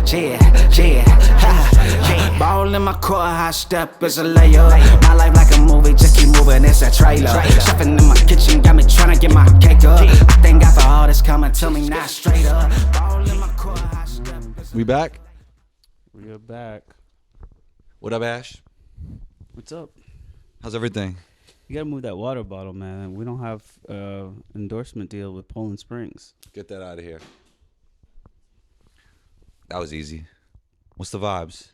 yeah, ha, yeah. Ball in my court, high step is a layup. My life like a movie, just keep moving, it's a trailer. Chefing in my kitchen, got me tryna get my cake up. I thank God for all this coming to me, not straight up. Ball in my court, high step is a We back? We are back. What up, Ash? What's up? How's everything? You gotta move that water bottle, man. We don't have endorsement deal with Poland Springs. Get that out of here. That was easy. What's the vibes?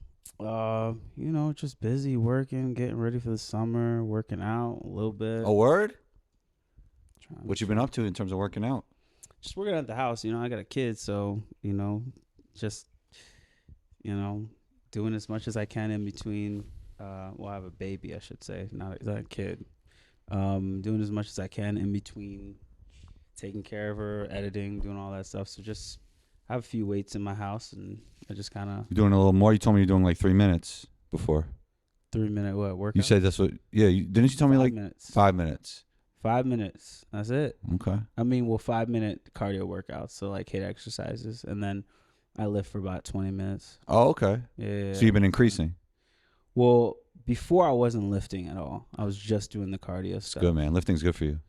Just busy working, getting ready for the summer, working out a little bit. A word? What you been up to in terms of working out? Just working at the house. I got a kid, so just doing as much as I can in between. I have a baby, I should say, not a kid. Doing as much as I can in between taking care of her, editing, doing all that stuff. So just have a few weights in my house, and I just kind of... You're doing a little more? You told me you're doing like 3 minutes before. 3-minute what, workout? You said that's what... Yeah, didn't you tell me like minutes. 5 minutes? 5 minutes. That's it. Okay. 5-minute cardio workouts. So like HIIT exercises, and then I lift for about 20 minutes. Oh, okay. Yeah. So you've been increasing? Well, before I wasn't lifting at all. I was just doing the cardio stuff. Good, man. Lifting's good for you.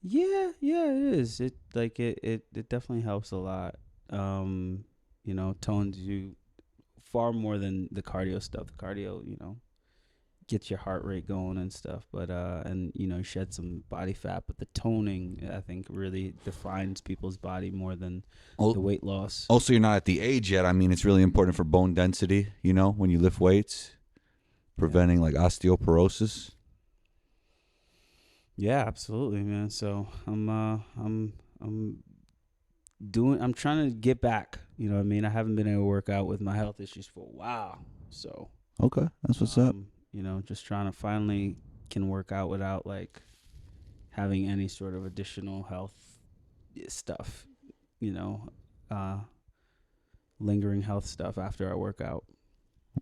Yeah, it is. It definitely helps a lot. Tones you far more than the cardio stuff. The cardio, gets your heart rate going and stuff. But shed some body fat. But the toning, I think, really defines people's body more than the weight loss. Also, you're not at the age yet. I mean, it's really important for bone density, when you lift weights. Preventing like osteoporosis. Yeah, absolutely, man. So I'm trying to get back. You know what I mean? I haven't been able to work out with my health issues for a while. So okay, that's what's up. Just trying to finally can work out without like having any sort of additional health stuff. Lingering health stuff after I work out.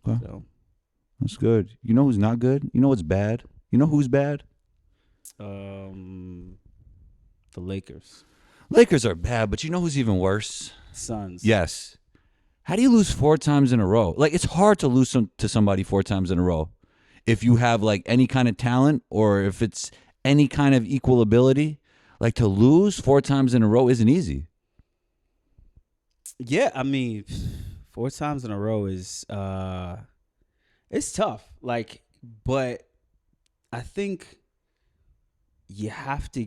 Okay. So. That's good. You know who's not good? You know what's bad? You know who's bad? The Lakers. Lakers are bad, but you know who's even worse? Suns. Yes. How do you lose 4 times in a row? Like, it's hard to lose to somebody 4 times in a row. If you have, like, any kind of talent or if it's any kind of equal ability, like, to lose 4 times in a row isn't easy. Yeah, I mean, 4 times in a row is... It's tough, but I think you have to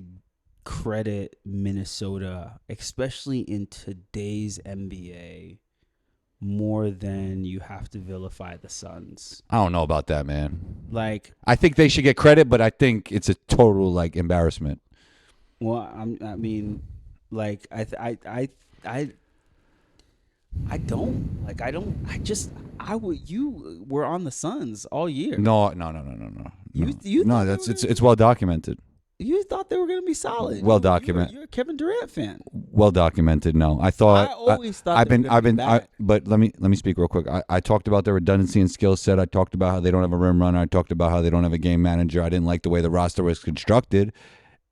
credit Minnesota, especially in today's NBA, more than you have to vilify the Suns. I don't know about that, man. I think they should get credit, but I think it's a total embarrassment. Well, you were on the Suns all year. No. It's well documented. You thought they were going to be solid. Well documented. You're a Kevin Durant fan. Well documented. No, I always thought. But let me speak real quick. I talked about their redundancy and skill set. I talked about how they don't have a rim runner. I talked about how they don't have a game manager. I didn't like the way the roster was constructed.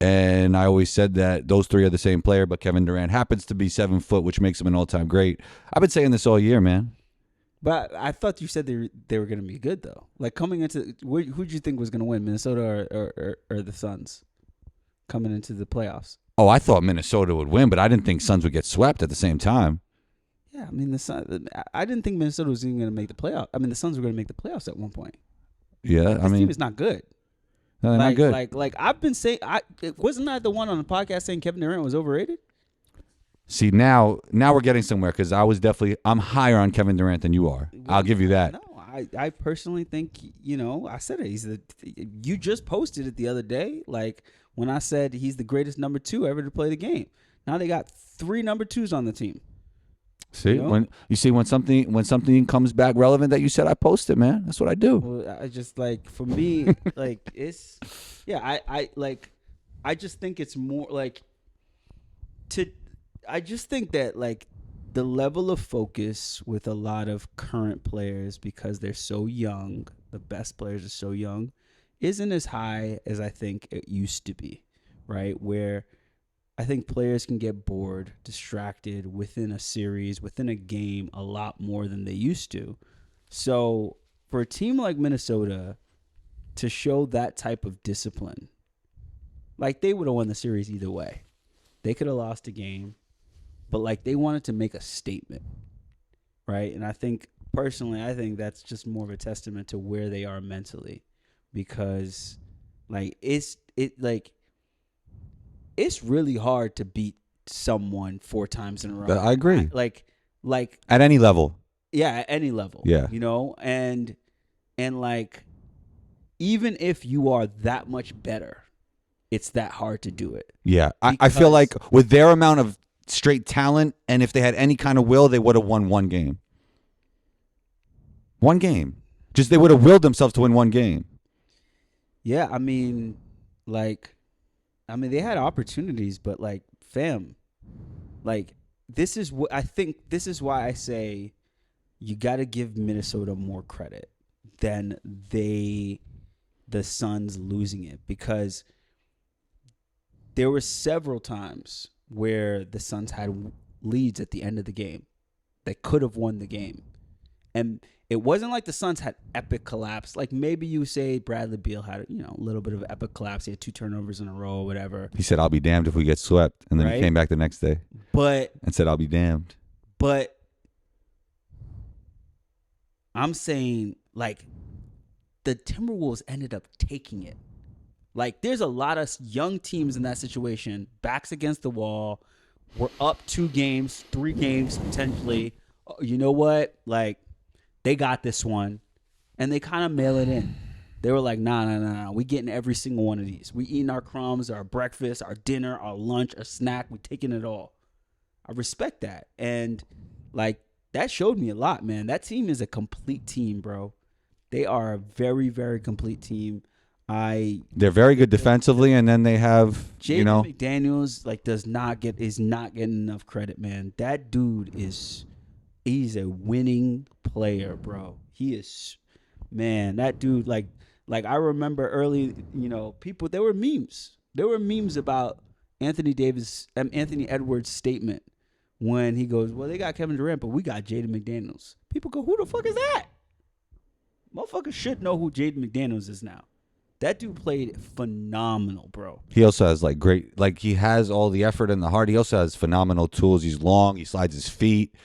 And I always said that those 3 are the same player, but Kevin Durant happens to be 7 foot, which makes him an all-time great. I've been saying this all year, man. But I thought you said they were going to be good, though. Like, coming into who'd you think was going to win, Minnesota or the Suns, coming into the playoffs? Oh, I thought Minnesota would win, but I didn't think Suns would get swept at the same time. Yeah, I mean, I didn't think Minnesota was even going to make the playoffs. I mean, the Suns were going to make the playoffs at one point. Yeah, this team is not good. No, they're not good. Like I've been saying, wasn't I the one on the podcast saying Kevin Durant was overrated? See, now we're getting somewhere because I'm higher on Kevin Durant than you are. I'll give you that. No, I personally think, I said it. You just posted it the other day, like when I said he's the greatest number 2 ever to play the game. Now they got 3 number 2s on the team. See, when something comes back relevant that you said, I post it, man. That's what I do. Well, I just for me, it's I just think it's more I just think that the level of focus with a lot of current players, because they're so young, the best players are so young, isn't as high as I think it used to be, right? Where I think players can get bored, distracted within a series, within a game, a lot more than they used to. So for a team like Minnesota to show that type of discipline, like they would have won the series either way. They could have lost a game, but like they wanted to make a statement, right? And I think personally, I think that's just more of a testament to where they are mentally, because like it's really hard to beat someone 4 times in a row. I agree. Like at any level. Yeah, at any level. Yeah. You know, and like even if you are that much better, it's that hard to do it. Yeah. I feel like with their amount of straight talent, and if they had any kind of will, they would have won one game. One game. Just they would have willed themselves to win one game. Yeah, I mean, they had opportunities, but like, fam, like this is what I think. This is why I say you got to give Minnesota more credit than the Suns losing it, because there were several times where the Suns had leads at the end of the game that could have won the game, and it wasn't like the Suns had epic collapse. Like maybe you say Bradley Beal had a little bit of epic collapse. He had 2 turnovers in a row or whatever. He said, "I'll be damned if we get swept," and then right? He came back the next day, and said, "I'll be damned." But I'm saying like the Timberwolves ended up taking it. Like there's a lot of young teams in that situation, backs against the wall. We're up 2 games, 3 games potentially. You know what? Like they got this one, and they kind of mail it in. They were like, nah. We getting every single one of these. We eating our crumbs, our breakfast, our dinner, our lunch, our snack. We taking it all. I respect that. And like that showed me a lot, man. That team is a complete team, bro. They are a very, very complete team. They're very good defensively, and then they have Jaden McDaniels is not getting enough credit, man. That dude he's a winning player, bro. He is, man. That dude, like I remember early, people. There were memes. There were memes about Anthony Edwards' statement when he goes, "Well, they got Kevin Durant, but we got Jaden McDaniels." People go, "Who the fuck is that?" Motherfuckers should know who Jaden McDaniels is now. That dude played phenomenal, bro. He also has he has all the effort and the heart. He also has phenomenal tools. He's long. He slides his feet.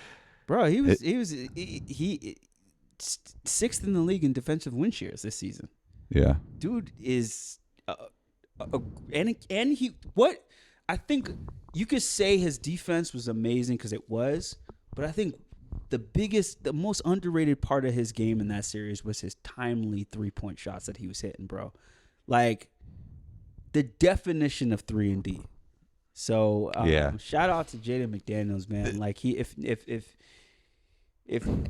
Bro, he was 6th in the league in defensive win shares this season. Yeah, dude is, I think you could say his defense was amazing because it was, but I think the most underrated part of his game in that series was his timely 3-point shots that he was hitting, bro. Like the definition of 3-and-D. So shout out to Jaden McDaniels, man. Like if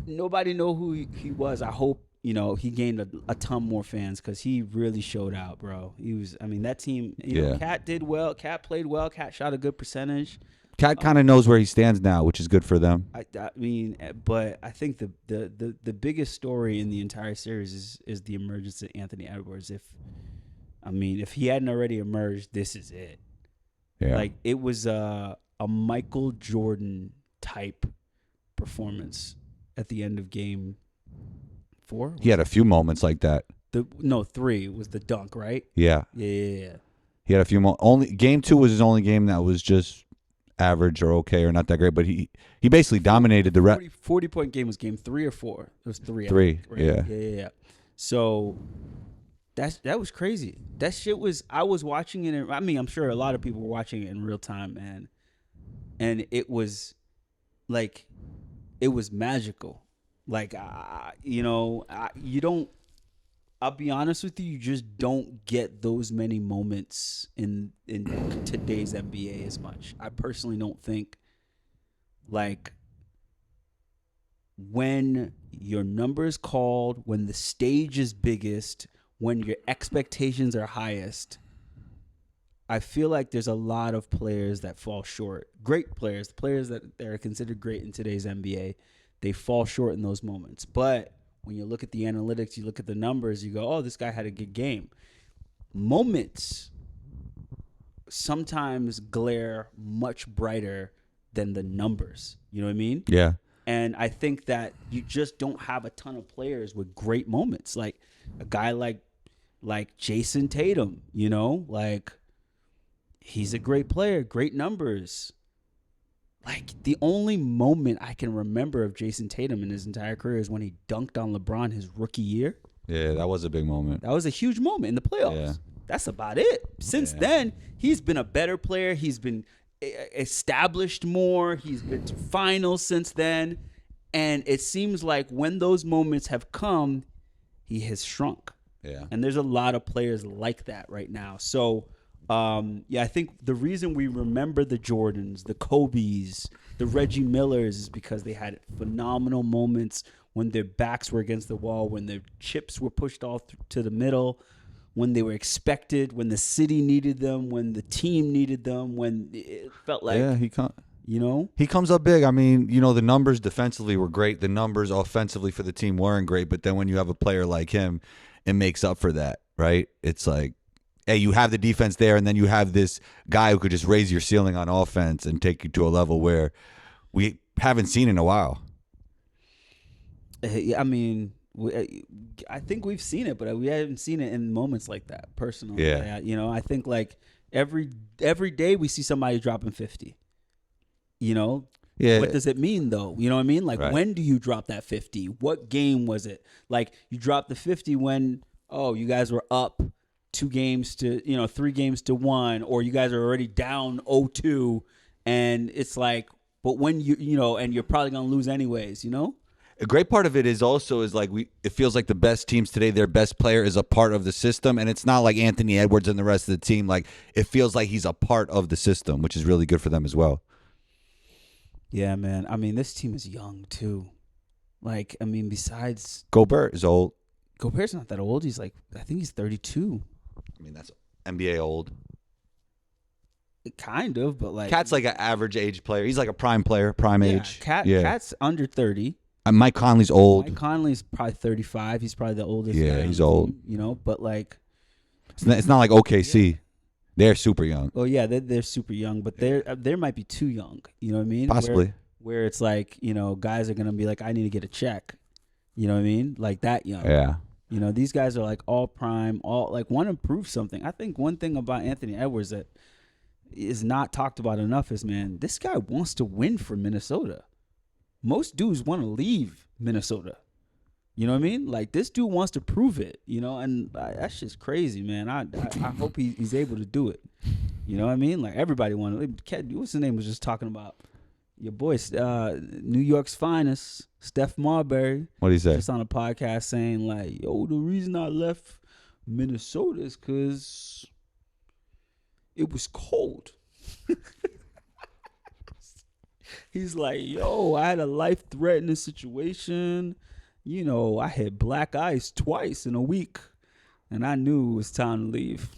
nobody know who he was, I hope he gained a ton more fans because he really showed out, bro. He was, that team. Cat did well. Cat played well. Cat shot a good percentage. Cat kind of knows where he stands now, which is good for them. But I think the biggest story in the entire series is the emergence of Anthony Edwards. If he hadn't already emerged, this is it. Yeah. Like it was a Michael Jordan type performance at the end of game 4. He had a few moments like that. 3 was the dunk, right? Yeah. Yeah. He had a few only game 2 was his only game that was just average or okay or not that great, but he basically dominated the rest. 40-point game was game 3 or 4. It was 3. 3. Think, right? Yeah. So that was crazy. That shit was. I was watching it. I'm sure a lot of people were watching it in real time, and it was like it was magical. Like you don't. I'll be honest with you just don't get those many moments in today's NBA as much. I personally don't think, like, when your number is called, when the stage is biggest, when your expectations are highest, I feel like there's a lot of players that fall short. Great players, the players that are considered great in today's NBA, they fall short in those moments. But when you look at the analytics, you look at the numbers, you go, oh, this guy had a good game. Moments sometimes glare much brighter than the numbers. You know what I mean? Yeah. And I think that you just don't have a ton of players with great moments. Like a guy like Jason Tatum, you know, like he's a great player, great numbers. Like the only moment I can remember of Jason Tatum in his entire career is when he dunked on LeBron his rookie year. Yeah, that was a big moment. That was a huge moment in the playoffs. Yeah. That's about it. Since then, he's been a better player. He's been established more. He's been to finals since then. And it seems like when those moments have come, he has shrunk. Yeah. And there's a lot of players like that right now. So, I think the reason we remember the Jordans, the Kobes, the Reggie Millers is because they had phenomenal moments when their backs were against the wall, when their chips were pushed off to the middle, when they were expected, when the city needed them, when the team needed them, when it felt like, he comes up big. I mean, the numbers defensively were great. The numbers offensively for the team weren't great. But then when you have a player like him, it makes up for that, right? It's like, hey, you have the defense there, and then you have this guy who could just raise your ceiling on offense and take you to a level where we haven't seen in a while. I mean, I think we've seen it, but we haven't seen it in moments like that, personally. Yeah. I think like every day we see somebody dropping 50. Yeah. What does it mean, though? You know what I mean? Like, right. When do you drop that 50? What game was it? Like, you dropped the 50 when, you guys were up 3 games to 1, or you guys are already down 0-2, and it's like, but when and you're probably going to lose anyways, A great part of it is like it feels like the best teams today, their best player is a part of the system, and it's not like Anthony Edwards and the rest of the team. Like, it feels like he's a part of the system, which is really good for them as well. Yeah, man. I mean, this team is young too. Like, I mean, besides Gobert is old. Gobert's not that old. He's like, I think he's 32. I mean, that's NBA old. Kind of, but like Cat's like an average age player. He's like a prime player, prime age. Cat's under 30. Mike Conley's old. Mike Conley's probably 35. He's probably the oldest. Yeah, guy he's old. Team, but like, it's not like OKC. Yeah. They're super young. Oh yeah, they're super young, but they might be too young. You know what I mean? Possibly. Where it's like, guys are gonna be like, I need to get a check. You know what I mean? Like that young. Yeah. These guys are like all prime, all like want to prove something. I think one thing about Anthony Edwards that is not talked about enough is, man, this guy wants to win for Minnesota. Most dudes want to leave Minnesota. You know what I mean? Like, this dude wants to prove it, and that's just crazy, man. I hope he's able to do it. You know what I mean? Like, everybody wanted. What's his name was just talking about? Your boy, New York's finest, Steph Marbury. What did he say? Just on a podcast saying, like, yo, the reason I left Minnesota is because it was cold. He's like, yo, I had a life-threatening situation. I had black ice twice in a week, and I knew it was time to leave.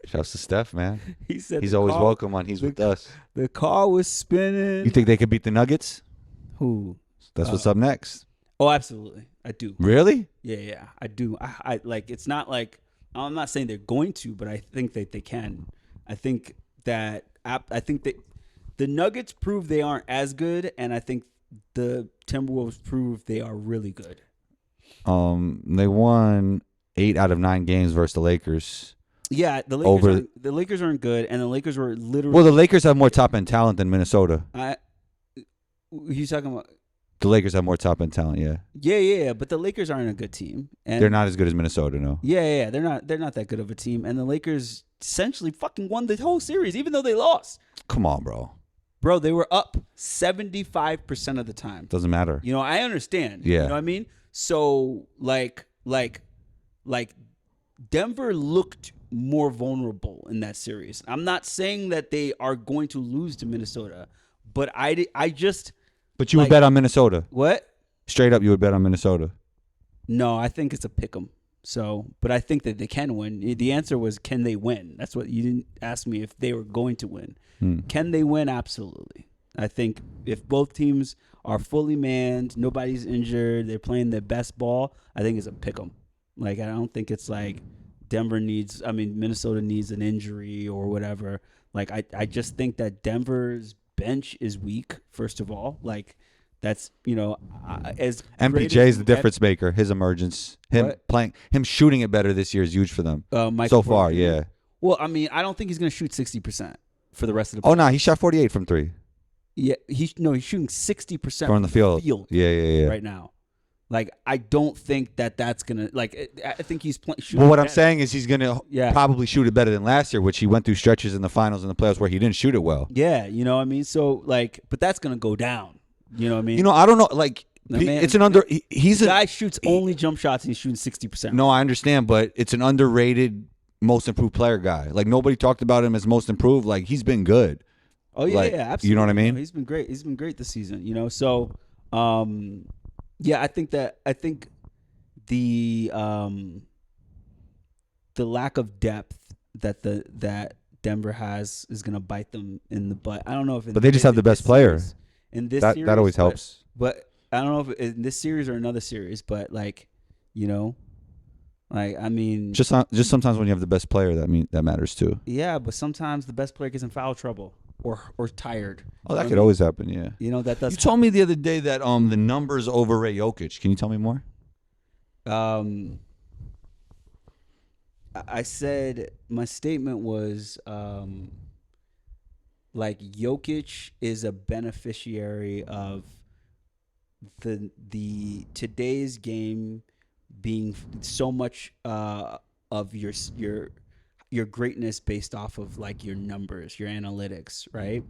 Shouts to Steph, man. He said he's always welcome when he's with us. The car was spinning. You think they could beat the Nuggets? Who? That's what's up next. Oh, absolutely. I do. Really? Yeah, I do. I like. It's not like, I'm not saying they're going to, but I think that they can. I think that the Nuggets prove they aren't as good, and I think the Timberwolves prove they are really good. They won 8 out of 9 games versus the Lakers. Yeah, the Lakers aren't good, and the Lakers were literally. Well, the Lakers have more top end talent than Minnesota. You talking about? The Lakers have more top end talent, yeah. Yeah, but the Lakers aren't a good team, and they're not as good as Minnesota, no. Yeah, they're not that good of a team, and the Lakers essentially fucking won the whole series, even though they lost. Come on, bro. Bro, they were up 75% of the time. Doesn't matter. I understand. Yeah. You know what I mean? So, like Denver looked more vulnerable in that series. I'm not saying that they are going to lose to Minnesota, but I just. But you would bet on Minnesota. What? Straight up, you would bet on Minnesota. No, I think it's a pick 'em. So, but I think that they can win. The answer was, can they win? That's what you didn't ask me if they were going to win. Can they win? Absolutely. I think if both teams are fully manned, nobody's injured, they're playing their best ball, I think it's a pick 'em. Like, I don't think it's like Minnesota needs an injury or whatever. Like, I just think that Denver's bench is weak, first of all. Like, that's, as MPJ is the difference maker. His emergence, him shooting it better this year is huge for them. So far, yeah. Well, I mean, I don't think he's going to shoot 60% for the rest of the. Oh no, he shot 48 from three. Yeah, he's shooting 60% from the field. Yeah. Right now. Like, I don't think that's gonna, like, I think he's playing. Well, what I'm saying is he's gonna probably shoot it better than last year, which he went through stretches in the finals and the playoffs where he didn't shoot it well. Yeah, you know what I mean. So, like, but that's gonna go down. You know what I mean? I don't know. Like, it's an under. He's a guy shoots only jump shots and he's shooting 60%. No, I understand, but it's an underrated most improved player guy. Like, nobody talked about him as most improved. Like, he's been good. Oh yeah, like, absolutely. You know what I mean? He's been great. He's been great this season. So, yeah, I think the lack of depth that Denver has is gonna bite them in the butt. I don't know if, but they just have the best player. In this series, that always helps. But I don't know if in this series or another series. But like, like, I mean, just sometimes when you have the best player, that matters too. Yeah, but sometimes the best player gets in foul trouble or tired. Oh, that could always happen. Yeah. That does. You told me the other day that the numbers overrate Jokic. Can you tell me more? I said my statement was like, Jokic is a beneficiary of the today's game being so much of your greatness based off of, like, your numbers, your analytics, right?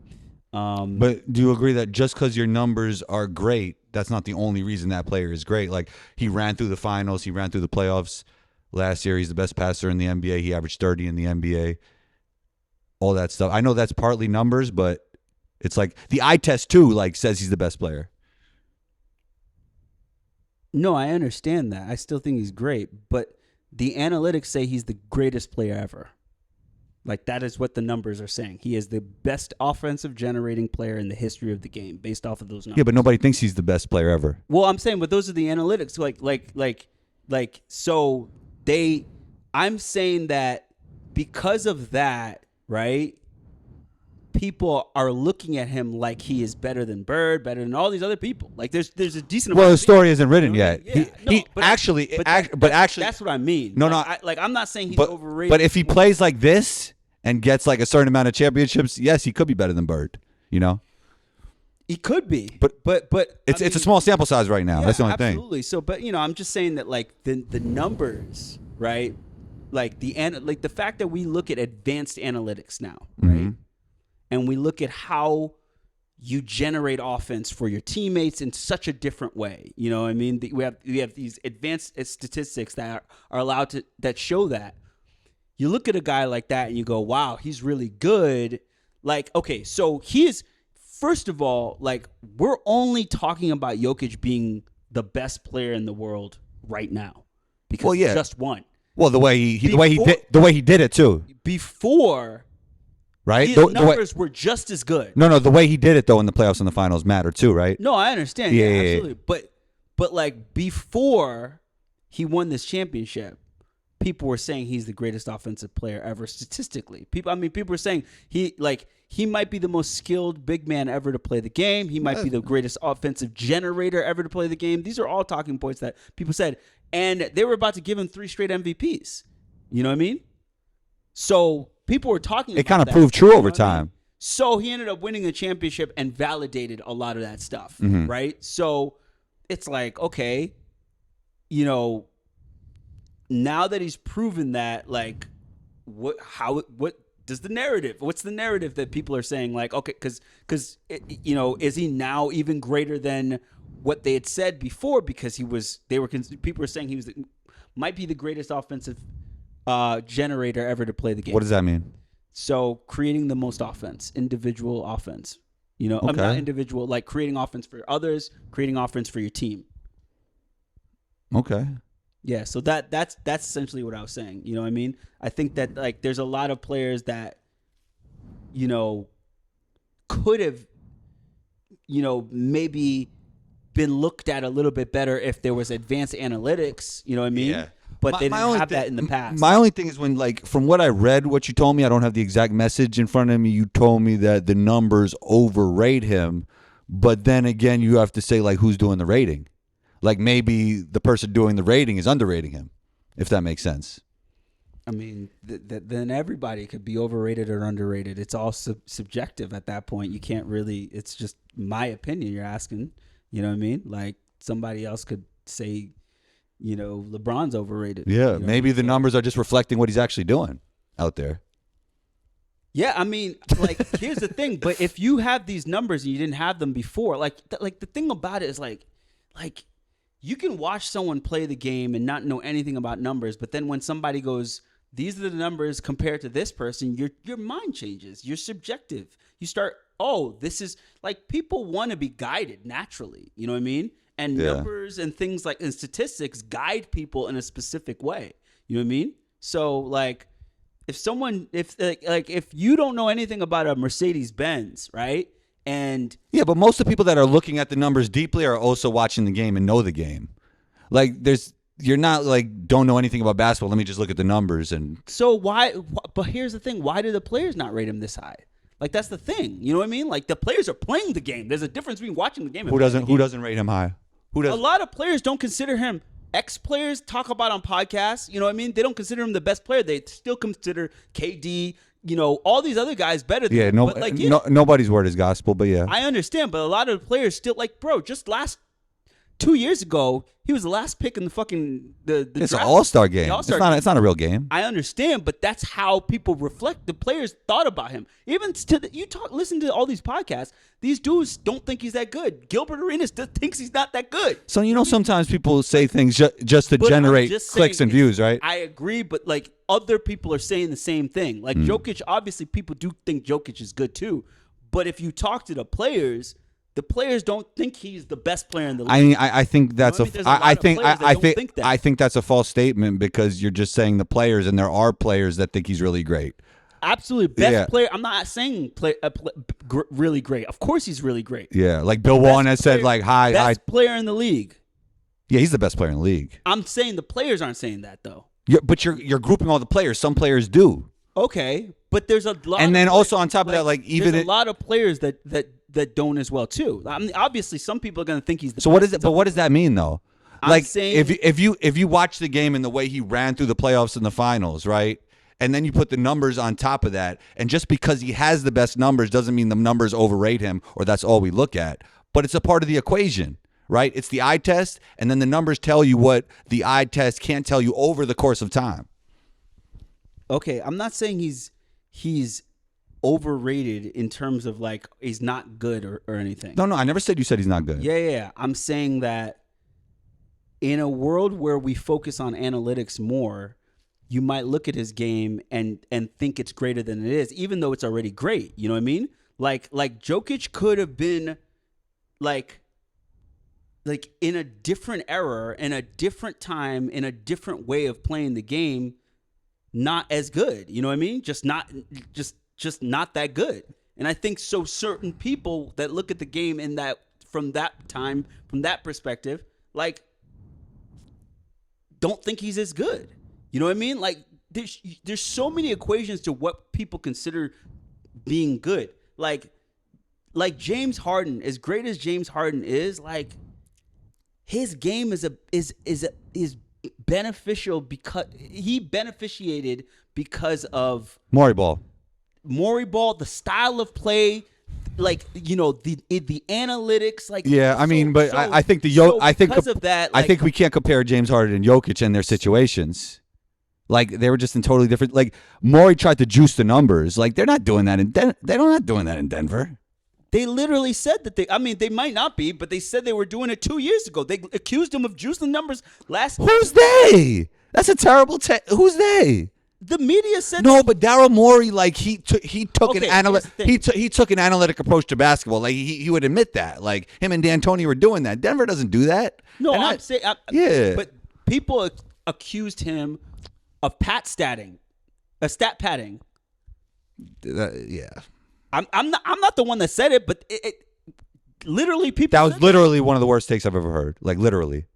But do you agree that just because your numbers are great, that's not the only reason that player is great? Like, he ran through the finals, he ran through the playoffs last year. He's the best passer in the NBA. He averaged 30 in the NBA. All that stuff. I know that's partly numbers, but it's like the eye test too, like, says he's the best player. No, I understand that. I still think he's great, but the analytics say he's the greatest player ever. Like, that is what the numbers are saying. He is the best offensive generating player in the history of the game based off of those numbers. Yeah, but nobody thinks he's the best player ever. Well, I'm saying, but those are the analytics. So I'm saying that because of that, right? People are looking at him like he is better than Bird, better than all these other people. Like, there's a decent. Well, the story isn't written yet. But actually, that's what I mean. No, I'm not saying he's overrated. But if he plays like this and gets like a certain amount of championships, yes, he could be better than Bird. He could be, but it's a small sample size right now. Yeah, that's the only thing. Absolutely. So, but I'm just saying that, like, the numbers, right? Like the fact that we look at advanced analytics now, right? Mm-hmm. And we look at how you generate offense for your teammates in such a different way. You know what I mean? We have these advanced statistics that are allowed to, that show that. You look at a guy like that and you go, wow, he's really good. Like, okay, so he is, first of all, like, we're only talking about Jokic being the best player in the world right now because he just won. Well, the way he did it too. Before, right? His numbers were just as good. No, the way he did it though in the playoffs and the finals mattered too, right? No, I understand. Yeah, absolutely. But like, before he won this championship, people were saying he's the greatest offensive player ever statistically. People were saying he might be the most skilled big man ever to play the game. He might be the greatest offensive generator ever to play the game. These are all talking points that people said, and they were about to give him 3 straight MVPs. You know what I mean? So people were talking about it kind of proved true over time. So he ended up winning the championship and validated a lot of that stuff, right? So it's like, okay, now that he's proven that, like, what's the narrative that people are saying, like, okay, because is he now even greater than what they had said before? Because people were saying he might be the greatest offensive generator ever to play the game. What does that mean? So creating the most offense, individual offense, okay. Not individual, like creating offense for others, creating offense for your team. Okay. Yeah, so that's essentially what I was saying. You know what I mean? I think that, like, there's a lot of players that, could have, maybe been looked at a little bit better if there was advanced analytics. You know what I mean? Yeah. but they didn't have that in the past. My only thing is when, like, from what I read, what you told me, I don't have the exact message in front of me. You told me that the numbers overrate him, but then again, you have to say, like, who's doing the rating? Like, maybe the person doing the rating is underrating him, if that makes sense. I mean, then everybody could be overrated or underrated. It's all subjective at that point. You can't really. It's just my opinion you're asking. You know what I mean? Like, somebody else could say, LeBron's overrated. Yeah, maybe the numbers are just reflecting what he's actually doing out there. Yeah, I mean, like, here's the thing. But if you have these numbers and you didn't have them before, like the thing about it is like you can watch someone play the game and not know anything about numbers, but then when somebody goes, these are the numbers compared to this person, your mind changes. You're subjective. You start, this is like, people want to be guided naturally. You know what I mean? And numbers and things like, and statistics guide people in a specific way. You know what I mean? So like, if you don't know anything about a Mercedes-Benz, right? And yeah, but most of the people that are looking at the numbers deeply are also watching the game and know the game. Like, you're not like, don't know anything about basketball. Let me just look at the numbers. And so but here's the thing. Why do the players not rate him this high? Like, that's the thing. You know what I mean? Like, the players are playing the game. There's a difference between watching the game and who doesn't rate him high? Who does? A lot of players don't consider him. Ex-players talk about on podcasts. You know what I mean? They don't consider him the best player. They still consider KD, all these other guys better than him. But nobody's word is gospel, but yeah. I understand, but a lot of the players still, like, bro, just last 2 years ago, he was the last pick in the fucking the It's draft. an all-star game. It's not a real game. I understand, but that's how people reflect. The players thought about him. Even listen to all these podcasts. These dudes don't think he's that good. Gilbert Arenas thinks he's not that good. So sometimes people say things just to generate clicks and views, right? I agree, but like, other people are saying the same thing. Like Jokic, obviously people do think Jokic is good too. But if you talk to the players don't think he's the best player in the league. I mean, I think that's I think that's a false statement, because you're just saying the players, and there are players that think he's really great. Absolutely, best player. I'm not saying really great. Of course, he's really great. Yeah, like Bill Walton has said, like, best player in the league. Yeah, he's the best player in the league. I'm saying the players aren't saying that though. But you're grouping all the players. Some players do. Okay, but there's a lot. And then also on top of that, like, even there's a lot of players that don't as well too. I mean, obviously, some people are going to think he's the. So best. what is it? But what does that mean though? I'm saying, if you watch the game and the way he ran through the playoffs and the finals, right? And then you put the numbers on top of that, and just because he has the best numbers doesn't mean the numbers overrate him, or that's all we look at. But it's a part of the equation, right? It's the eye test, and then the numbers tell you what the eye test can't tell you over the course of time. Okay, I'm not saying he's overrated in terms of like he's not good or anything. No, I never said you said he's not good. Yeah. I'm saying that in a world where we focus on analytics more, you might look at his game and think it's greater than it is, even though it's already great. You know what I mean? Like Jokic could have been like in a different era, in a different time, in a different way of playing the game, not as good. You know what I mean? Just not that good. And I think so certain people that look at the game in that from that time, from that perspective, like, don't think he's as good. You know what I mean? Like, there's so many equations to what people consider being good. Like James Harden, as great as James Harden is, like, his game is beneficial because he beneficiated because of Maury Ball, the style of play, like, the analytics, like, yeah. I mean, but I think I think we can't compare James Harden and Jokic and their situations. Like, they were just in totally different. Like, Maury tried to juice the numbers. Like, they're not doing that they're not doing that in Denver. They literally said that they might not be, but they said they were doing it 2 years ago. They accused him of juicing numbers last. Who's they? That's a terrible. Who's they? The media said no, but Daryl Morey, like, he took an analytic approach to basketball. Like, he would admit that. Like, him and D'Antoni were doing that. Denver doesn't do that. No, but people accused him of stat padding. Yeah. I'm not the one that said it, but it literally people. That was literally one of the worst takes I've ever heard. Like, literally.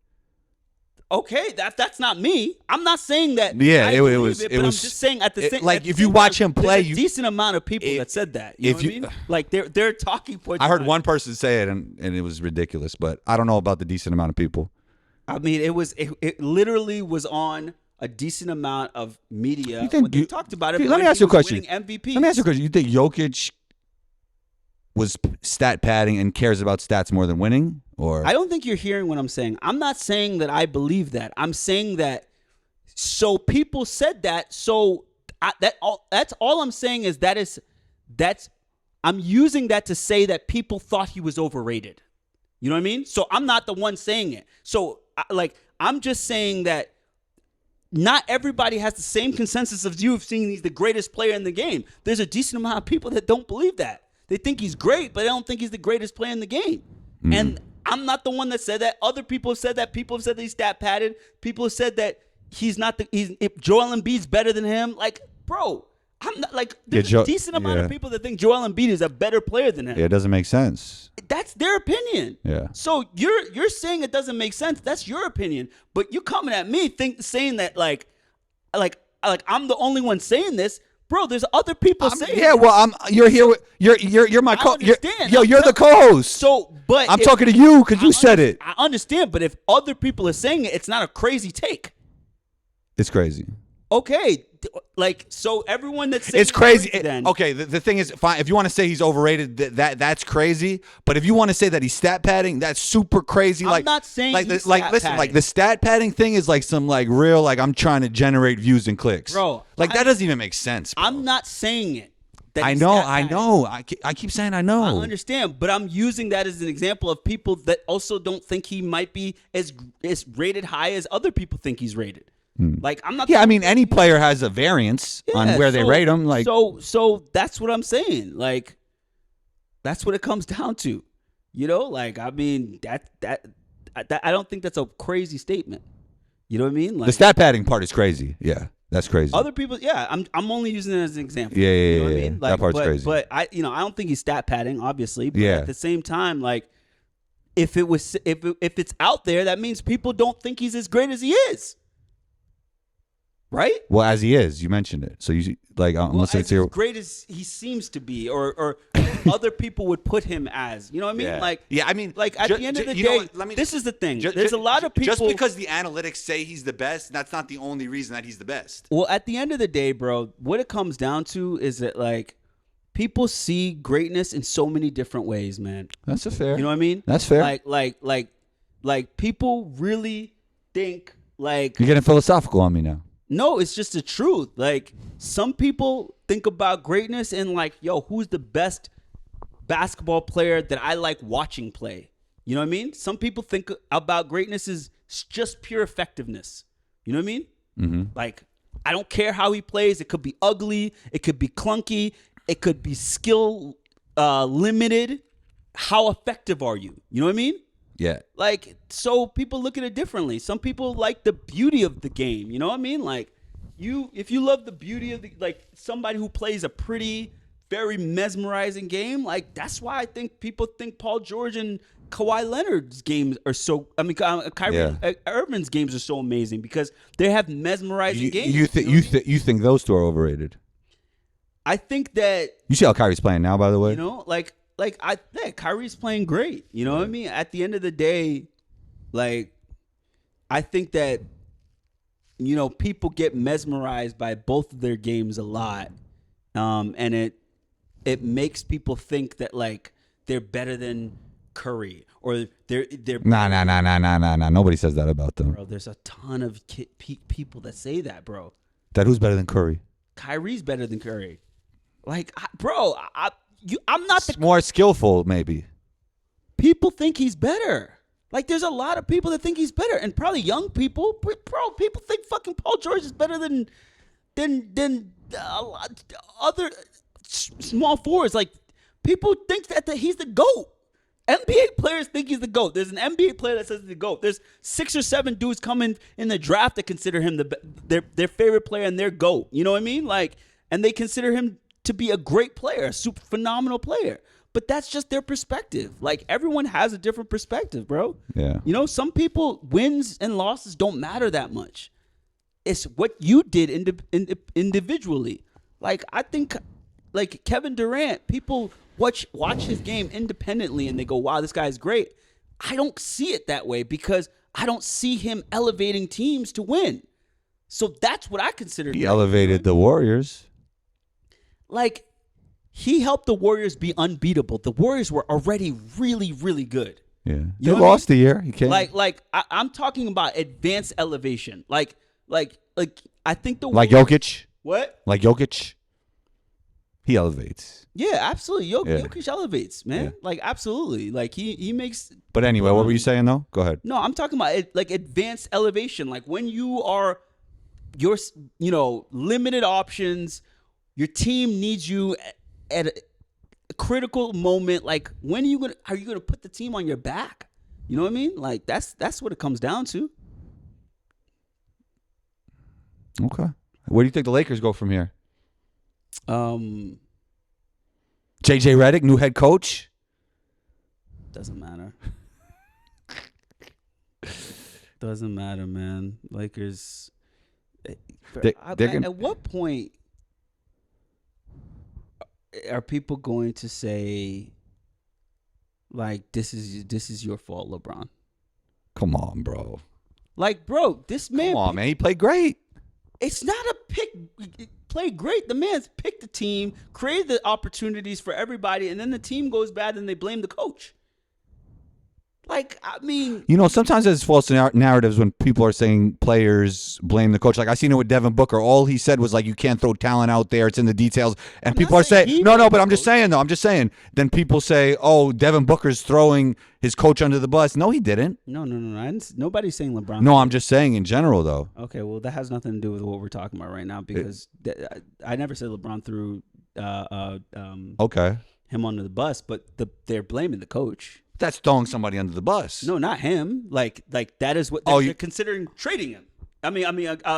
Okay, that's not me. I'm not saying that. Yeah, it was. But it was. I'm just saying at the same. Like at the if you same watch time, him play, there's a decent amount of people that said that. You know what I mean? Like they're talking points. I heard one person say it, and it was ridiculous. But I don't know about the decent amount of people. I mean, it literally was on a decent amount of media. You think when they talked about it? Let me ask you a question. MVP. Let me ask you a question. You think Jokic was stat padding and cares about stats more than winning? Or I don't think you're hearing what I'm saying. I'm not saying that I believe that. I'm saying that. So people said that. So that's all I'm saying is that's I'm using that to say that people thought he was overrated. You know what I mean? So I'm not the one saying it. So I'm just saying that not everybody has the same consensus of you of seeing he's the greatest player in the game. There's a decent amount of people that don't believe that. They think he's great, but they don't think he's the greatest player in the game. And I'm not the one that said that. Other people have said that. People have said that he's stat padded. People have said that he's not if Joel Embiid's better than him. Like, bro, I'm not like there's a decent amount of people that think Joel Embiid is a better player than him. Yeah, it doesn't make sense. That's their opinion. Yeah. So you're saying it doesn't make sense. That's your opinion. But you coming at me saying that like I'm the only one saying this. Bro, there's other people saying. Yeah, well, you're here. You're my co. You're the co-host. So, but I'm talking to you because you said it. I understand, but if other people are saying it, it's not a crazy take. It's crazy. Okay, like so everyone that's saying it's crazy. Then, okay, the thing is, fine. If you want to say he's overrated, that's crazy. But if you want to say that he's stat padding, that's super crazy. I'm not saying listen, like the stat padding thing is like some like real like I'm trying to generate views and clicks, bro. Like that doesn't even make sense. Bro. I'm not saying it. I know. I keep saying I know. I understand, but I'm using that as an example of people that also don't think he might be as rated high as other people think he's rated. Like I'm not. Yeah, I mean, any player has a variance on where they rate him. Like so that's what I'm saying. Like that's what it comes down to. You know, like I mean that I don't think that's a crazy statement. You know what I mean? Like the stat padding part is crazy. Yeah, that's crazy. Other people, yeah, I'm only using it as an example. Yeah, you know what I mean? Like, that part's crazy. But I don't think he's stat padding, obviously. But at the same time, like if it's out there, that means people don't think he's as great as he is. Right? Well, as he is, you mentioned it. So you like I'm listening to as great as he seems to be, or other people would put him as. You know what I mean? Yeah. Like I mean, like at the end of the day, this is the thing. There's a lot of people. Just because the analytics say he's the best, that's not the only reason that he's the best. Well, at the end of the day, bro, what it comes down to is that like people see greatness in so many different ways, man. That's a fair. You know what I mean? That's fair. Like people really think like you're getting philosophical on me now. No, it's just the truth. Like some people think about greatness and like, yo, who's the best basketball player that I like watching play? You know what I mean? Some people think about greatness as just pure effectiveness. You know what I mean? Mm-hmm. Like, I don't care how he plays. It could be ugly. It could be clunky. It could be skill limited. How effective are you? You know what I mean? Yeah. Like, so people look at it differently. Some people like the beauty of the game. You know what I mean? Like, if you love the beauty of like somebody who plays a pretty, very mesmerizing game, like that's why I think people think Paul George and Kawhi Leonard's games are so. I mean, Kyrie Irving's games are so amazing because they have mesmerizing games. You think those two are overrated? I think that you see how Kyrie's playing now. By the way, you know, Kyrie's playing great. You know what I mean? At the end of the day, like I think that people get mesmerized by both of their games a lot, and it makes people think that like they're better than Curry or they're Nah. Nobody says that about them. Bro, there's a ton of people that say that, bro. That who's better than Curry? Kyrie's better than Curry. Like, bro, I'm not the more skillful, maybe. People think he's better. Like, there's a lot of people that think he's better, and probably young people. Bro, people think fucking Paul George is better than other small forwards. Like, people think that he's the GOAT. NBA players think he's the GOAT. There's an NBA player that says he's the GOAT. There's 6 or 7 dudes coming in the draft that consider him their favorite player and their GOAT. You know what I mean? Like, and they consider him to be a great player, a super phenomenal player. but that's just their perspective. Like, everyone has a different perspective, bro. Yeah. You know, some people, wins and losses don't matter that much. It's what you did individually. Like, I think, like, Kevin Durant, people watch his game independently and they go, wow, this guy's great. I don't see it that way because I don't see him elevating teams to win. So that's what I consider. He elevated the Warriors. Like, he helped the Warriors be unbeatable. The Warriors were already really, really good. Yeah. They lost the year. He can't. Like I'm talking about advanced elevation. Like I think the like Warriors, Jokic. What? Like Jokic. He elevates. Yeah, absolutely. Jokic elevates, man. Yeah. Like, absolutely. Like, he makes. But anyway, what were you saying though? Go ahead. No, I'm talking about like advanced elevation. Like, when you are limited options, your team needs you at a critical moment. Like, when are you gonna put the team on your back? You know what I mean? Like, that's what it comes down to. Okay. Where do you think the Lakers go from here? JJ Redick, new head coach. Doesn't matter. Doesn't matter, man. Lakers. At what point are people going to say, like, this is your fault, LeBron? Come on, bro. Like, bro, this man. Come on, man. He played great. It's not a pick. Played great. The man's picked the team, created the opportunities for everybody, and then the team goes bad and they blame the coach. Like, I mean, sometimes there's false narratives when people are saying players blame the coach. Like, I seen it with Devin Booker. All he said was, like, you can't throw talent out there. It's in the details. And people are saying, no, but I'm just saying, though. I'm just saying. Then people say, oh, Devin Booker's throwing his coach under the bus. No, he didn't. No. Nobody's saying LeBron. No, I'm just saying in general, though. Okay, well, that has nothing to do with what we're talking about right now because I never said LeBron threw him under the bus, but they're blaming the coach. That's throwing somebody under the bus. No, not him. Like that is what they're considering trading him. I mean,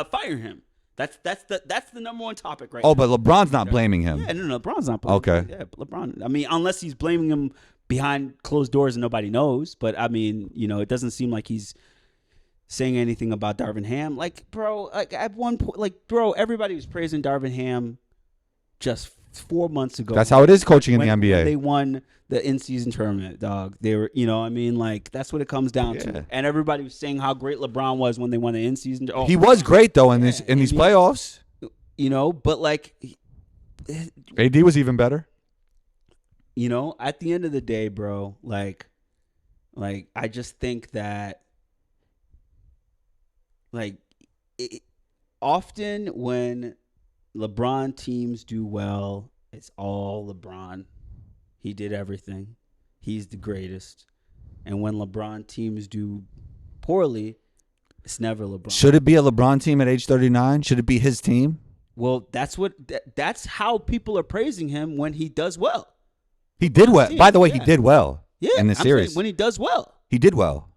firing him. That's the number one topic right now. Oh, but LeBron's not blaming him. Yeah, no, LeBron's not blaming him. Yeah, LeBron. I mean, unless he's blaming him behind closed doors and nobody knows. But I mean, it doesn't seem like he's saying anything about Darvin Ham. Like, bro, like at one point, like, bro, everybody was praising Darvin Ham just 4 months ago. That's how it is coaching in the NBA. When they won the in-season tournament, dog. They were, like, that's what it comes down to. And everybody was saying how great LeBron was when they won the in-season. He was great, though, in these playoffs. But, like, AD was even better. At the end of the day, bro, like I just think that, like, often when LeBron teams do well, it's all LeBron. He did everything. He's the greatest. And when LeBron teams do poorly, it's never LeBron. Should it be a LeBron team at age 39? Should it be his team? Well, that's how people are praising him when he does well. He did well. By the way, he did well in this series. When he does well. He did well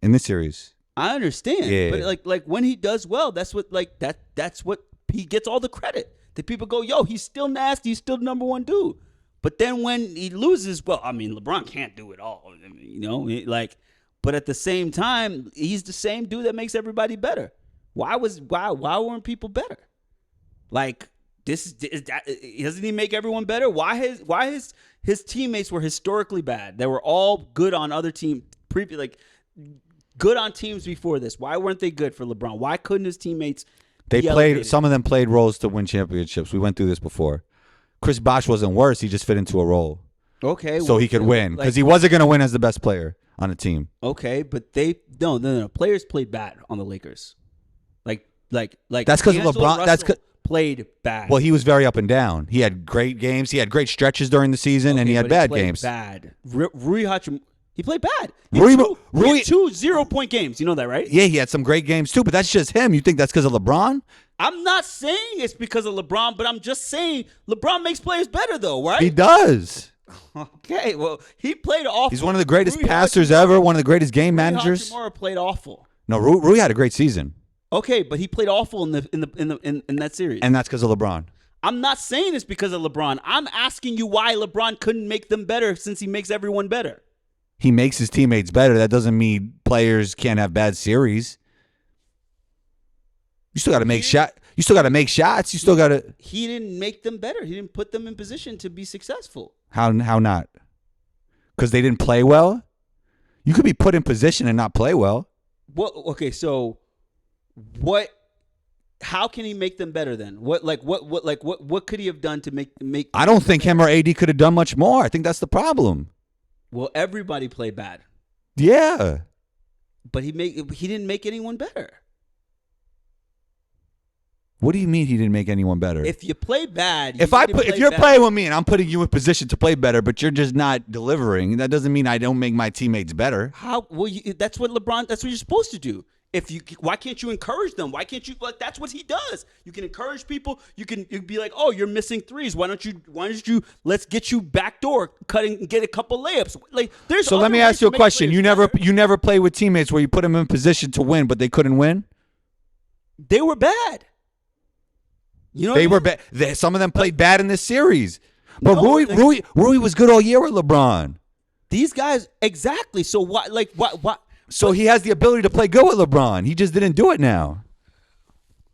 in this series. I understand. Yeah. But like when he does well, that's what that's what he gets all the credit. The people go, yo, he's still nasty, he's still the number one dude. But then when he loses, well, I mean, LeBron can't do it all. I mean, but at the same time, he's the same dude that makes everybody better. Why weren't people better? Like, doesn't he make everyone better? Why his teammates were historically bad? They were all good on other teams, good on teams before this. Why weren't they good for LeBron? Why couldn't his teammates? Some of them played roles to win championships. We went through this before. Chris Bosh wasn't worse. He just fit into a role. Okay. So he could win because he wasn't going to win as the best player on a team. Okay, but no. Players played bad on the Lakers. Like that's because LeBron. That's played bad. Well, he was very up and down. He had great games. He had great stretches during the season, and he had bad games. Bad. Rui Hachimura. He played bad. Rui had 2 0-point games. You know that, right? Yeah, he had some great games too, but that's just him. You think that's because of LeBron? I'm not saying it's because of LeBron, but I'm just saying LeBron makes players better, though, right? He does. Okay, well, he played awful. He's one of the greatest passers ever, one of the greatest game managers. Hachimura played awful. No, Rui had a great season. Okay, but he played awful in that series. And that's because of LeBron. I'm not saying it's because of LeBron. I'm asking you why LeBron couldn't make them better since he makes everyone better. He makes his teammates better. That doesn't mean players can't have bad series. You still got to make shot. You still got to make shots. You still got to. He didn't make them better. He didn't put them in position to be successful. How not? Because they didn't play well. You could be put in position and not play well. Well, okay, so what? How can he make them better then? What could he have done to make? I don't think him or AD could have done much more. I think that's the problem. Well, everybody played bad. Yeah, but he didn't make anyone better. What do you mean he didn't make anyone better? If you play bad, if you're playing with me and I'm putting you in position to play better, but you're just not delivering, that doesn't mean I don't make my teammates better. How? Well, that's what LeBron. That's what you're supposed to do. Why can't you encourage them? Why can't you? Like, that's what he does. You can encourage people. You can be like, oh, you're missing threes. Why don't you? Let's get you backdoor cutting, get a couple layups. Like, there's. So let me ask you a question. You never play with teammates where you put them in position to win, but they couldn't win. They were bad. You know they were bad. Some of them played bad in this series. But Rui was good all year with LeBron. These guys, exactly. So why? Like what? So he has the ability to play good with LeBron. He just didn't do it now.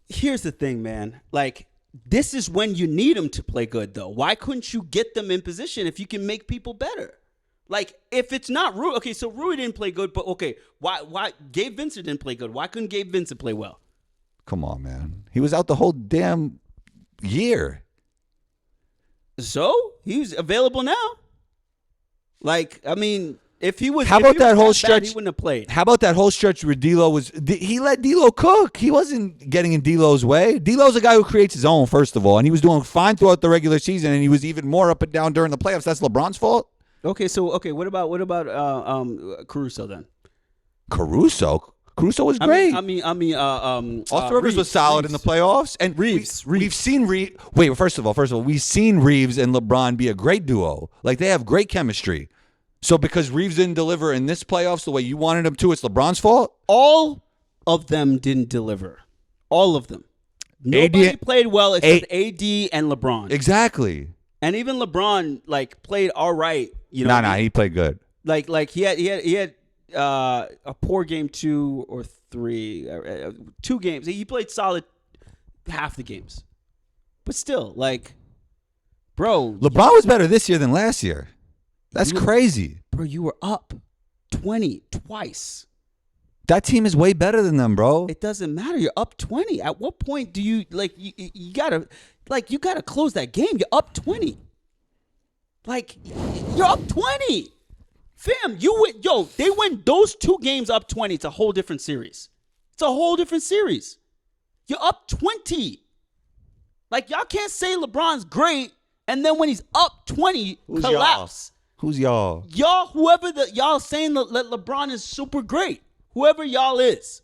Here's the thing, man. Like, this is when you need him to play good, though. Why couldn't you get them in position if you can make people better? Like, if it's not Rui, okay, so Rui didn't play good, but okay, why Gabe Vincent didn't play good? Why couldn't Gabe Vincent play well? Come on, man. He was out the whole damn year. So he's available now. Like, I mean, if he was, how about that whole stretch? He wouldn't have played. How about that whole stretch where D'Lo was? He let D'Lo cook. He wasn't getting in D'Lo's way. D'Lo's a guy who creates his own, first of all, and he was doing fine throughout the regular season, and he was even more up and down during the playoffs. That's LeBron's fault. Okay, what about Caruso then? Caruso was great. Austin Rivers was solid in the playoffs, and Reeves. We've seen Reeves. Wait, first of all, we've seen Reeves and LeBron be a great duo. Like, they have great chemistry. So because Reeves didn't deliver in this playoffs the way you wanted him to, it's LeBron's fault? All of them didn't deliver. All of them. Nobody played well except AD and LeBron. Exactly. And even LeBron played all right. You know, he played good. Like he had a poor game 2 or 3, 2 games. He played solid half the games, but still, bro, LeBron was better this year than last year. That's crazy, bro. You were up 20 twice. That team is way better than them, bro. It doesn't matter. You're up 20. At what point do you you gotta close that game? You're up 20. You're up 20. Fam, they win those 2 games up 20. It's a whole different series. You're up 20. Y'all can't say LeBron's great, and then when he's up 20, collapse. Who's y'all? Y'all, y'all saying that LeBron is super great. Whoever y'all is.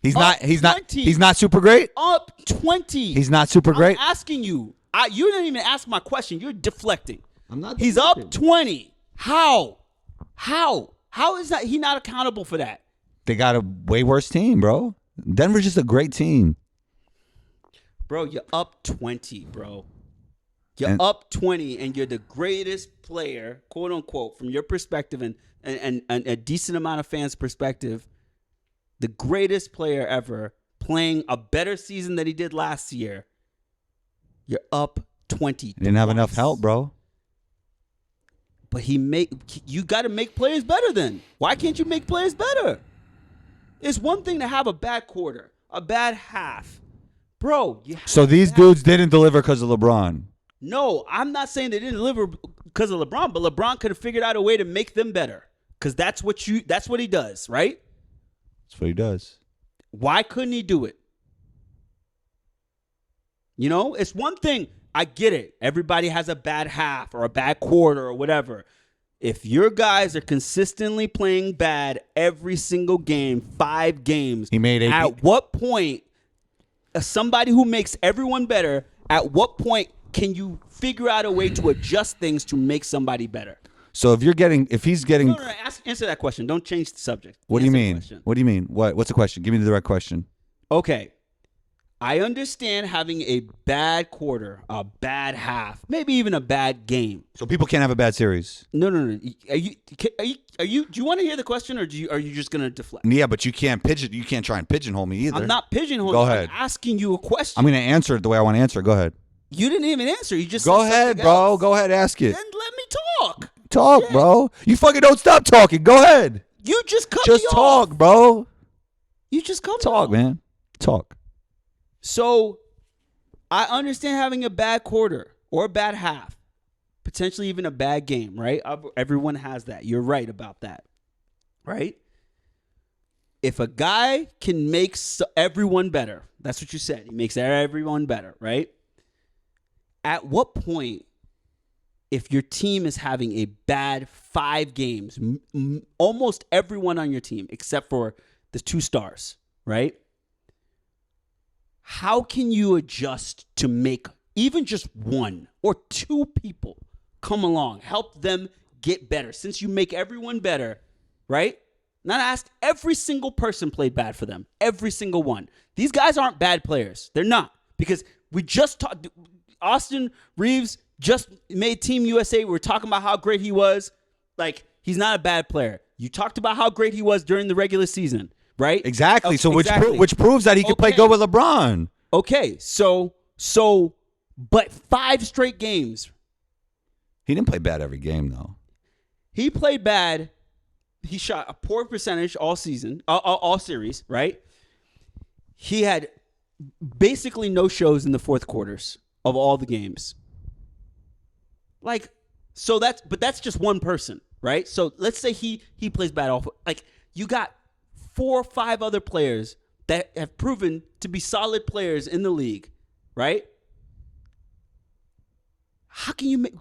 He's not super great? Up 20. He's not super great? I'm asking you. You didn't even ask my question. You're deflecting. I'm not deflecting. He's up 20. How? How is that he not accountable for that? They got a way worse team, bro. Denver's just a great team. Bro, you're up 20, bro. You're up 20, and you're the greatest player, quote unquote, from your perspective and a decent amount of fans' perspective, the greatest player ever, playing a better season than he did last year. You're up 20. He didn't have enough help, bro. But you got to make players better then. Why can't you make players better? It's one thing to have a bad quarter, a bad half. Bro, so these dudes didn't deliver because of LeBron. No, I'm not saying they didn't deliver because of LeBron, but LeBron could have figured out a way to make them better. Because that's what he does, right? That's what he does. Why couldn't he do it? You know, it's one thing. I get it. Everybody has a bad half or a bad quarter or whatever. If your guys are consistently playing bad every single game, 5 games, he made 8. At what point, somebody who makes everyone better, at what point can you figure out a way to adjust things to make somebody better? So if he's getting, no, answer that question. Don't change the subject. What do you mean? What do you mean? What's the question? Give me the direct question. Okay. I understand having a bad quarter, a bad half, maybe even a bad game. So people can't have a bad series. No. Are you? Do you want to hear the question, or are you just gonna deflect? Yeah, but you can't You can't try and pigeonhole me either. I'm not pigeonholing. Go ahead. I'm asking you a question. I'm gonna answer it the way I want to answer it. Go ahead. You didn't even answer. You just go said ahead, bro. else. Go ahead, ask it. Then let me talk. Talk, Shit. bro. You fucking don't stop talking. Go ahead. You just cut Just me talk, off. bro. You just cut me Talk, off. man. Talk. So, I understand having a bad quarter or a bad half, potentially even a bad game, right? Everyone has that. You're right about that, right? If a guy can make everyone better, that's what you said. He makes everyone better, right? At what point, if your team is having a bad 5 games, almost everyone on your team, except for the 2 stars, right? How can you adjust to make even just 1 or 2 people come along, help them get better? Since you make everyone better, right? Not asked, every single person played bad for them. Every single one. These guys aren't bad players. They're not. Because we just talked, Austin Reeves just made Team USA. We were talking about how great he was. Like, he's not a bad player. You talked about how great he was during the regular season. Right? Exactly. So exactly. which proves that he could play good with LeBron. Okay. So, but 5 straight games. He didn't play bad every game, though. He played bad. He shot a poor percentage all season, all series, right? He had basically no shows in the fourth quarters of all the games. Like, so that's just one person, right? So let's say he plays bad off. Like, you got 4 or 5 other players that have proven to be solid players in the league, right? How can you make?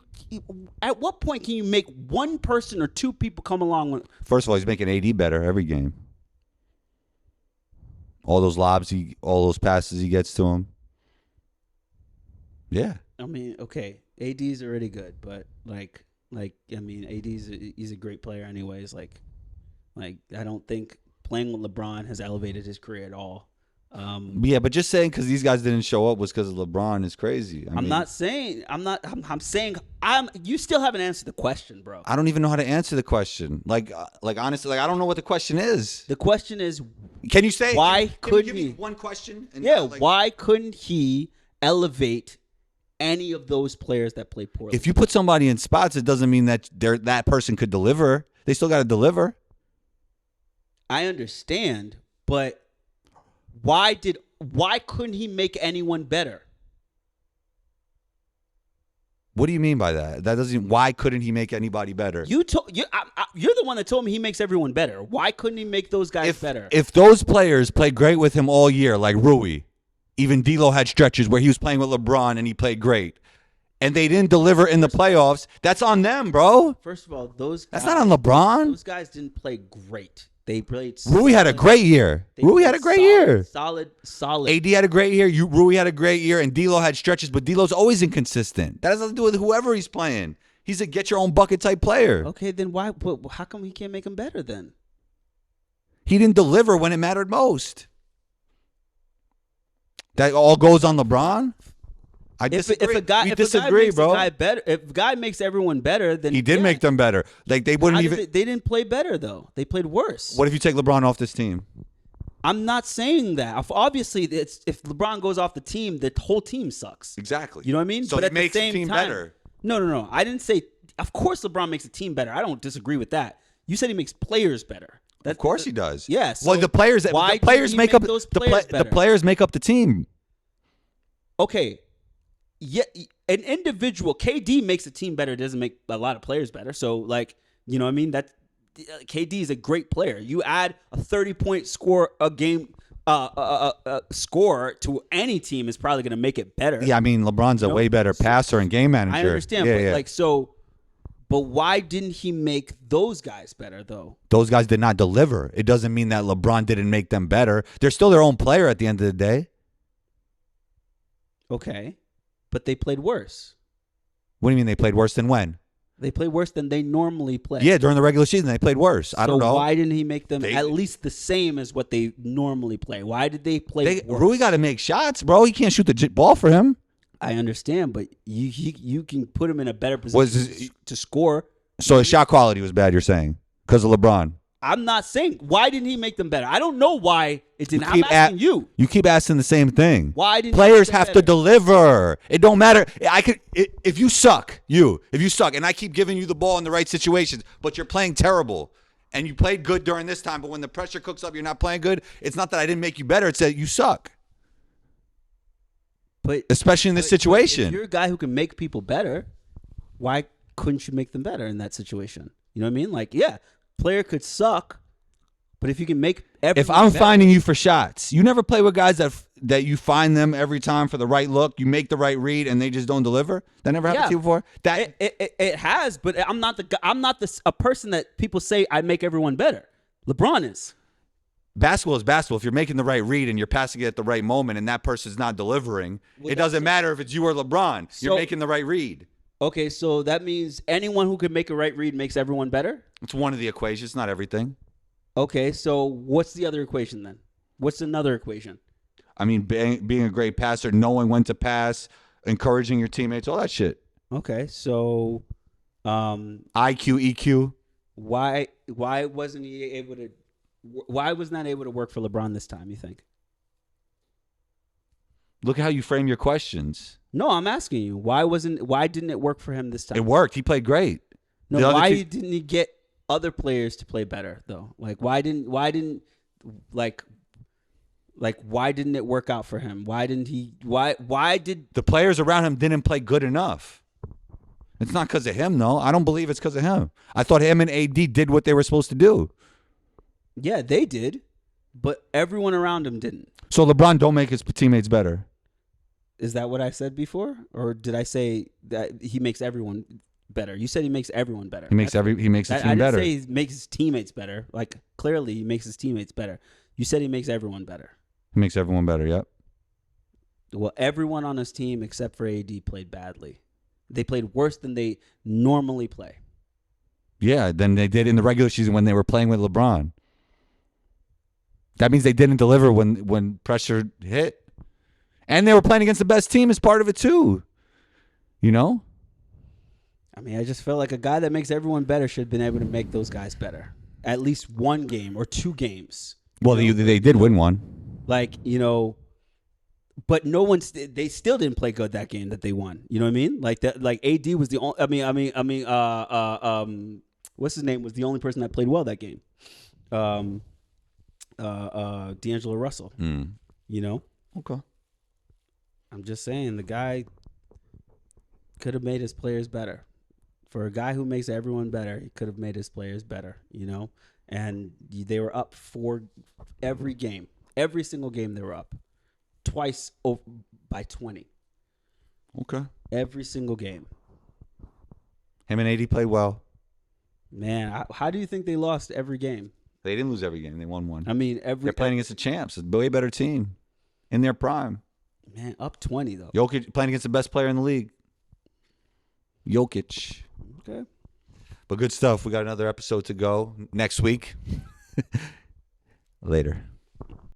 At what point can you make 1 person or 2 people come along? First of all, he's making AD better every game. All those lobs, all those passes he gets to him. Yeah. I mean, okay, AD's already good, but like I mean, he's a great player anyways. Like I don't think playing with LeBron has elevated his career at all. Yeah, but just saying because these guys didn't show up was because of LeBron is crazy. I'm saying you still haven't answered the question, bro. I don't even know how to answer the question. Like honestly, I don't know what the question is. The question is, can you say why couldn't give he? me one question? And why couldn't he elevate any of those players that play poorly? If you put somebody in spots, it doesn't mean that that person could deliver. They still got to deliver. I understand, but why couldn't he make anyone better? What do you mean by that? That doesn't. Why couldn't he make anybody better? You're the one that told me he makes everyone better. Why couldn't he make those guys better? If those players played great with him all year, like Rui, even D'Lo had stretches where he was playing with LeBron and he played great, and they didn't deliver in the playoffs, that's on them, bro. First of all, that's not on LeBron. Those guys didn't play great. They played. Rui had a great year. Rui had a great year. Solid. AD had a great year. Rui had a great year, and D'Lo had stretches, but D'Lo's always inconsistent. That has nothing to do with whoever he's playing. He's a get your own bucket type player. Okay, then why? How come he can't make him better then? He didn't deliver when it mattered most. That all goes on LeBron. I disagree. If a guy makes everyone better, then he did make them better. Like they wouldn't even. They didn't play better though. They played worse. What if you take LeBron off this team? I'm not saying that. Obviously, if LeBron goes off the team, the whole team sucks. Exactly. You know what I mean? So it makes the team better. No. I didn't say. Of course, LeBron makes the team better. I don't disagree with that. You said he makes players better. Of course he does. Yes. Well, the players make up the players make up the team. Okay. Yeah, an individual, KD makes a team better. It doesn't make a lot of players better. So, like, you know what I mean? That KD is a great player. You add a 30-point score a game score to any team is probably going to make it better. Yeah, I mean, LeBron's a way better passer and game manager. I understand, but why didn't he make those guys better though? Those guys did not deliver. It doesn't mean that LeBron didn't make them better. They're still their own player at the end of the day. Okay. But they played worse. What do you mean they played worse than when? They played worse than they normally play. Yeah, during the regular season, they played worse. I don't know. Why didn't he make them at least the same as what they normally play? Why did they play worse? Rui got to make shots, bro. He can't shoot the ball for him. I understand, but you can put him in a better position to score. So his shot quality was bad, you're saying, because of LeBron. I'm not saying why didn't he make them better. I don't know why it didn't. I'm asking you. You keep asking the same thing. Why didn't players have to deliver? It don't matter. If you suck, and I keep giving you the ball in the right situations, but you're playing terrible, and you played good during this time, but when the pressure cooks up, you're not playing good. It's not that I didn't make you better. It's that you suck. But especially in this situation, if you're a guy who can make people better, why couldn't you make them better in that situation? You know what I mean? Like, yeah. Player could suck, but if you can make if I'm finding you for shots, you never play with guys that you find them every time for the right look, you make the right read, and they just don't deliver. That never happened to you before. That it has, but I'm not a person that people say I make everyone better. LeBron is. Basketball is basketball. If you're making the right read and you're passing it at the right moment, and that person's not delivering, it doesn't matter if it's you or LeBron. You're making the right read. Okay, so that means anyone who can make a right read makes everyone better? It's one of the equations, not everything. Okay, so what's the other equation then? What's another equation? I mean, being a great passer, knowing when to pass, encouraging your teammates, all that shit. Okay, so IQ, EQ. Why wasn't he able to? Why was not able to work for LeBron this time? You think? Look at how you frame your questions. No, I'm asking you. Why didn't it work for him this time? It worked. He played great. No, why didn't he get other players to play better though? Like why didn't it work out for him? Why did the players around him didn't play good enough? It's not because of him, though. I don't believe it's because of him. I thought him and AD did what they were supposed to do. Yeah, they did, but everyone around him didn't. So LeBron don't make his teammates better. Is that what I said before, or did I say that he makes everyone better? You said he makes everyone better. He makes the team better. I didn't say he makes his teammates better. Like clearly, he makes his teammates better. You said he makes everyone better. He makes everyone better. Yep. Well, everyone on his team except for AD played badly. They played worse than they normally play. Yeah, than they did in the regular season when they were playing with LeBron. That means they didn't deliver when pressure hit. And they were playing against the best team as part of it too. You know? I mean, I just felt like a guy that makes everyone better should have been able to make those guys better. At least one game or two games. Well, they did win one. Like, but they still didn't play good that game that they won. You know what I mean? Like that, like AD was the only, what's his name was the only person that played well that game. D'Angelo Russell. Okay. I'm just saying the guy could have made his players better. For a guy who makes everyone better, he could have made his players better, And they were up for every game. Every single game they were up. Twice by 20. Okay. Every single game. Him and AD played well. Man, how do you think they lost every game? They didn't lose every game. They won one. I mean, they're playing against the champs. It's a way better team in their prime. Man, up 20, though. Jokic playing against the best player in the league. Jokic. Okay. But good stuff. We got another episode to go next week. Later.